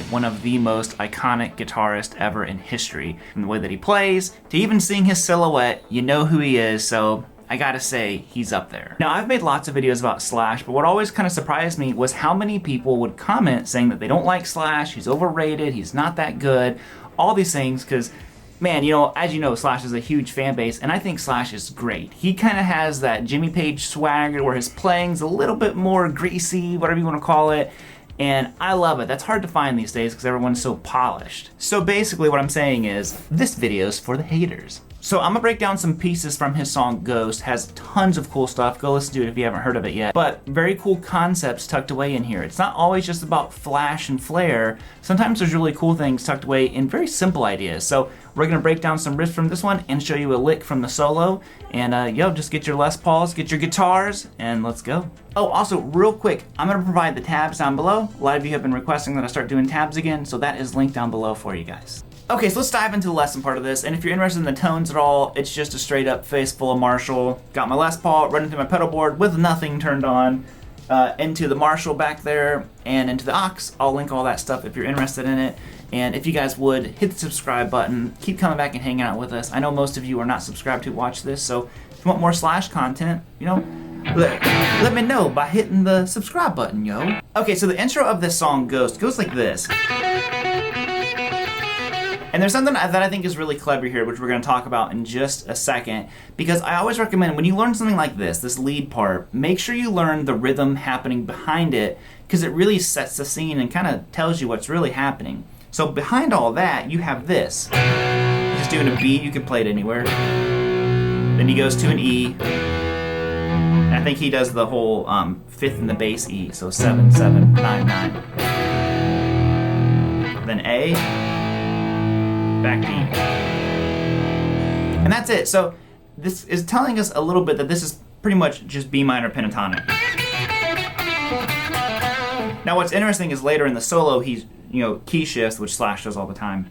one of the most iconic guitarists ever in history. From the way that he plays, to even seeing his silhouette, you know who he is, so I gotta say, he's up there. Now, I've made lots of videos about Slash, but what always kind of surprised me was how many people would comment saying that they don't like Slash, he's overrated, he's not that good, all these things, because man, you know, as you know, Slash is a huge fan base, and I think Slash is great. He kind of has that Jimmy Page swagger where his playing's a little bit more greasy, whatever you want to call it, and I love it. That's hard to find these days because everyone's so polished. So basically what I'm saying is, this video's for the haters. So I'm gonna break down some pieces from his song Ghost. Has tons of cool stuff. Go listen to it if you haven't heard of it yet. But very cool concepts tucked away in here. It's not always just about flash and flare. Sometimes there's really cool things tucked away in very simple ideas. So we're gonna break down some riffs from this one and show you a lick from the solo. And just get your Les Pauls, get your guitars, and let's go. Oh, also real quick, I'm gonna provide the tabs down below. A lot of you have been requesting that I start doing tabs again, so that is linked down below for you guys. Okay, so let's dive into the lesson part of this, and if you're interested in the tones at all, it's just a straight up face full of Marshall. Got my Les Paul running through my pedal board with nothing turned on, into the Marshall back there, and into the aux. I'll link all that stuff if you're interested in it, and if you guys would, hit the subscribe button, keep coming back and hanging out with us. I know most of you are not subscribed to watch this, so if you want more Slash content, you know, let me know by hitting the subscribe button, yo. Okay, so the intro of this song Ghost goes like this. And there's something that I think is really clever here, which we're going to talk about in just a second, because I always recommend when you learn something like this lead part, make sure you learn the rhythm happening behind it, because it really sets the scene and kind of tells you what's really happening. So behind all that, you have this. He's just doing a B, you can play it anywhere. Then he goes to an E. And I think he does the whole fifth in the bass E, so 7, 7, 9, 9. Then A. Back D. And that's it. So this is telling us a little bit that this is pretty much just B minor pentatonic. Now what's interesting is later in the solo he's, key shifts, which Slash does all the time.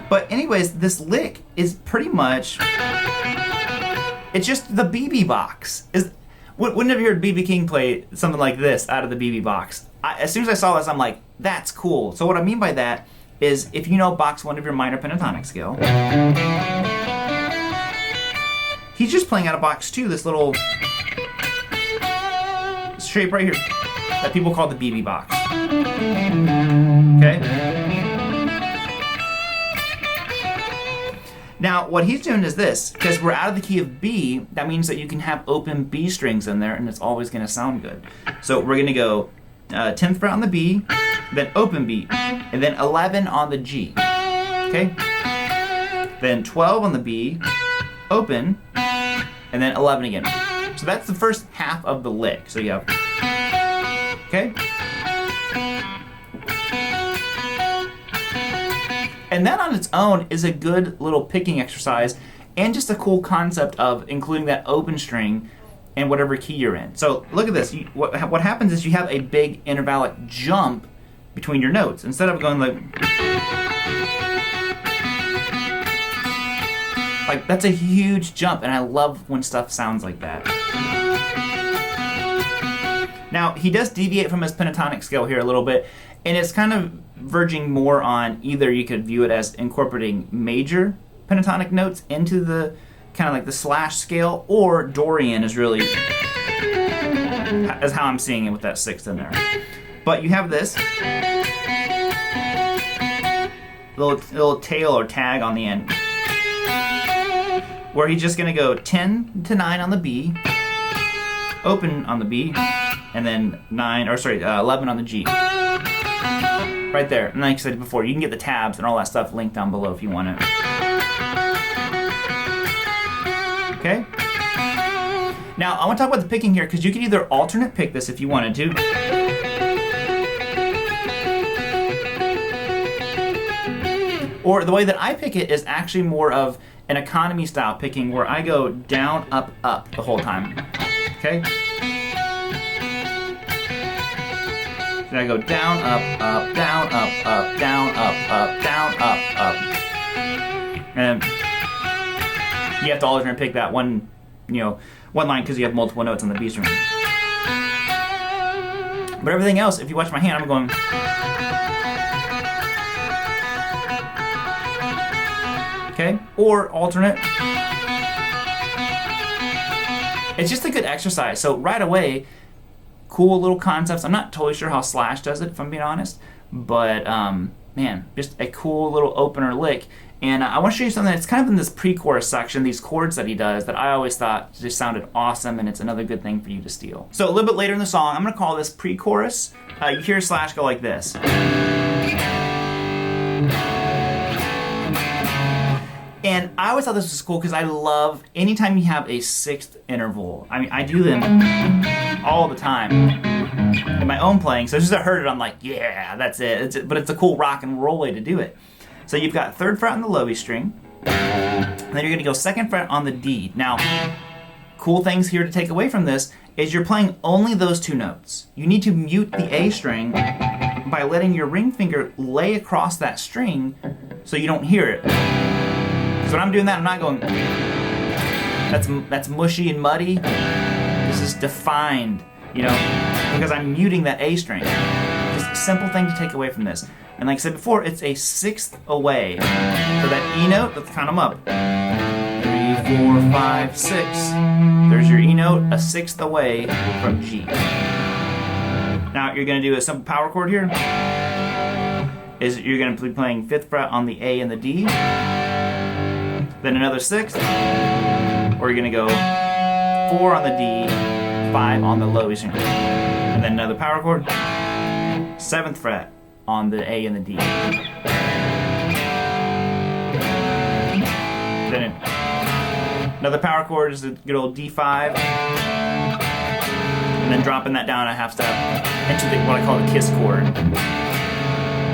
But anyways, this lick is pretty much, it's just the BB box. Wouldn't have you heard BB King play something like this out of the BB box? As soon as I saw this, I'm like, that's cool. So what I mean by that is if you know box 1 of your minor pentatonic scale, he's just playing out of box 2, this little shape right here that people call the BB box. Okay? Now, what he's doing is this, because we're out of the key of B, that means that you can have open B strings in there and it's always going to sound good. So we're going to go 10th fret on the B, then open B, and then 11 on the G, okay? Then 12 on the B, open, and then 11 again. So that's the first half of the lick. So you have, okay? And that on its own is a good little picking exercise and just a cool concept of including that open string and whatever key you're in. So look at this. What happens is you have a big intervallic jump between your notes. Instead of going like that's a huge jump, and I love when stuff sounds like that. Now, he does deviate from his pentatonic scale here a little bit, and it's kind of verging more on either you could view it as incorporating major pentatonic notes into the kind of like the Slash scale, or Dorian is really as how I'm seeing it with that 6th in there. But you have this little tail or tag on the end, where he's just gonna go 10 to 9 on the B, open on the B, and then 11 on the G. Right there. And like I said before, you can get the tabs and all that stuff linked down below if you want it. Okay? Now, I want to talk about the picking here, because you could either alternate pick this if you wanted to. Or the way that I pick it is actually more of an economy style picking, where I go down, up, up the whole time. Okay? So I go down, up, up, down, up, up, down, up, up, down, up, up. And you have to alternate pick that one line, because you have multiple notes on the B string. But everything else, if you watch my hand, I'm going. or alternate. It's just a good exercise. So right away, cool little concepts. I'm not totally sure how Slash does it, if I'm being honest, but man, just a cool little opener lick. And I want to show you something that's kind of in this pre-chorus section, these chords that he does that I always thought just sounded awesome, and it's another good thing for you to steal. So a little bit later in the song, I'm going to call this pre-chorus. You hear Slash go like this. And I always thought this was cool because I love anytime you have a sixth interval. I mean, I do them all the time in my own playing. So as soon as I heard it, I'm like, yeah, that's it. But it's a cool rock and roll way to do it. So you've got 3rd fret on the low E string. And then you're going to go 2nd fret on the D. Now, cool things here to take away from this is you're playing only those 2 notes. You need to mute the A string by letting your ring finger lay across that string so you don't hear it. So when I'm doing that, I'm not going, that's mushy and muddy. This is defined, you know, because I'm muting that A string. Just a simple thing to take away from this. And like I said before, it's a 6th away. So that E note, let's count them up. 3, 4, 5, 6. There's your E note, a 6th away from G. Now you're going to do a simple power chord here. You're going to be playing 5th fret on the A and the D. Then another 6th, or you're gonna go 4 on the D, 5 on the low E string, and then another power chord, 7th fret on the A and the D. Then another power chord is the good old D5, and then dropping that down a half step into what I call the kiss chord.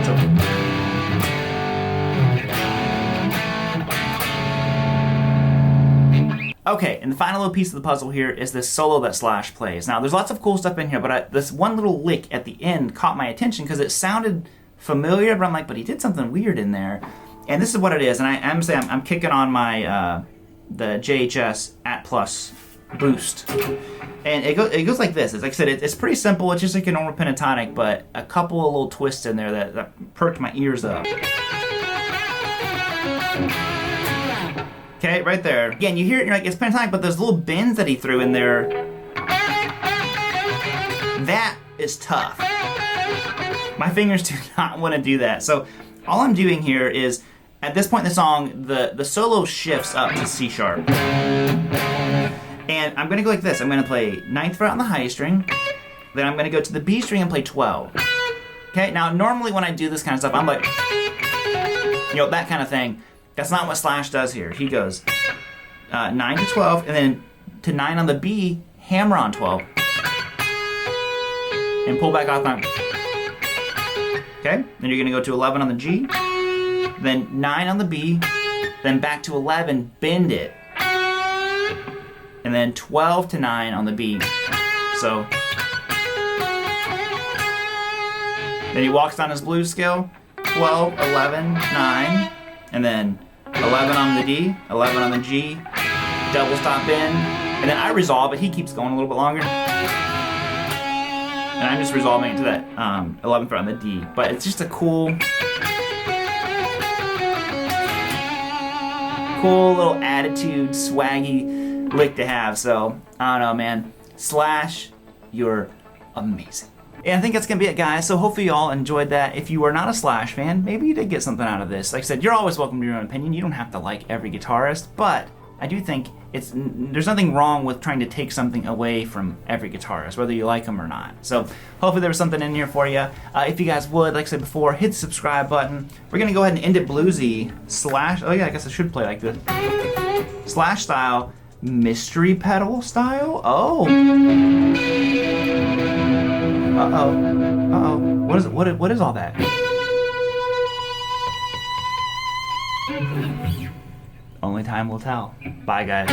So, okay, and the final little piece of the puzzle here is this solo that Slash plays. Now, there's lots of cool stuff in here, but this one little lick at the end caught my attention because it sounded familiar, but I'm like, but he did something weird in there. And this is what it is, and I'm saying I'm kicking on my the JHS At+ boost. And it goes like this. It's like I said, it's pretty simple. It's just like a normal pentatonic, but a couple of little twists in there that perked my ears up. Okay, right there. Again, you hear it and you're like, it's pentatonic, but those little bends that he threw in there, that is tough. My fingers do not want to do that. So all I'm doing here is, at this point in the song, the solo shifts up to C sharp. And I'm going to go like this. I'm going to play 9th fret on the high string, then I'm going to go to the B string and play 12. Okay, now normally when I do this kind of stuff, I'm like, you know, that kind of thing. That's not what Slash does here. He goes 9 to 12, and then to 9 on the B, hammer on 12, and pull back off 9. Okay, then you're going to go to 11 on the G, then 9 on the B, then back to 11, bend it, and then 12 to 9 on the B. So then he walks down his blues scale, 12, 11, 9, and then 11 on the D, 11 on the G, double stop bend, and then I resolve it. He keeps going a little bit longer, and I'm just resolving it to that 11th fret on the D. But it's just a cool little attitude, swaggy lick to have. So I don't know, man. Slash, you're amazing. And I think that's going to be it, guys. So hopefully you all enjoyed that. If you are not a Slash fan, maybe you did get something out of this. Like I said, you're always welcome to your own opinion. You don't have to like every guitarist, but I do think there's nothing wrong with trying to take something away from every guitarist, whether you like them or not. So hopefully there was something in here for you. If you guys would, like I said before, hit the subscribe button. We're going to go ahead and end it bluesy Slash. Oh yeah, I guess I should play like this. Slash style, mystery pedal style. Oh. Uh-oh. What is all that? Only time will tell. Bye, guys.